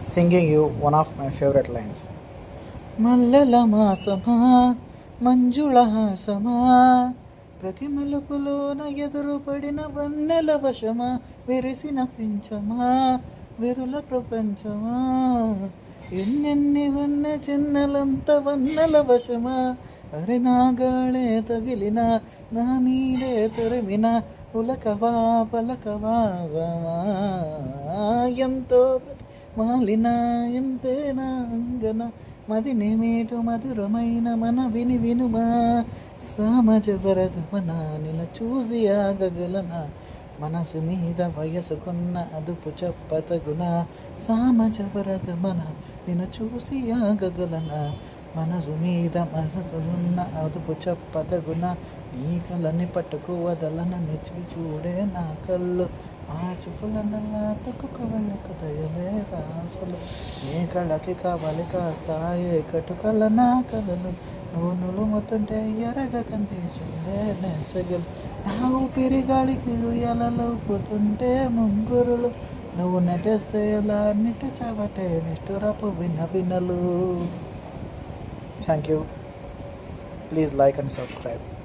singing you one of my favorite lines. మల్లెల మాసమా మంజుళ హాసమా ప్రతి మలుపులోన ఎదురుపడిన వన్నెల వశమా వెరిసిన పించమా వెరుల ప్రపంచమా ఎన్నెన్ని వన్న చిన్నలంత వన్నెల వశమా అరే నా గాళే తగిలిన నా నీడే తరిమిన ఉలకవా పలకవా ఎంతో మాలిన ఎంతేనా అంగన మదిని మేటు మధురమైన మన వినుమా సామజ వరగమన నిన్ను చూసి ఆగగలన మనసు మీద వయసుకున్న అదుపు చెప్పతగున సామజ వరగమన నిన్ను చూసి ఆగగలన మనసు మీద మనసుకున్న అదుపు చెప్పతగున నీ కళ్ళని పట్టుకు వదలన నిచ్చి చూడే నా కళ్ళు ఆ చూపులనల్లా తక్కువ వెళ్ళక దయలేదా అసలు నీ కళ్ళకి కావాలి కాస్తాయే కట్టుకల నా కళలు నువ్వు మొత్తంటే ఎరగ కనిపించిందే నెసగలు నా ఊపిరి గాలికి ఉయ్యాలలో పోతుంటే ముంగురులు నువ్వు నటేస్తే ఎలా నిట్టు చావటే నిష్ఠురపు వినలు. Thank you. Please like and subscribe.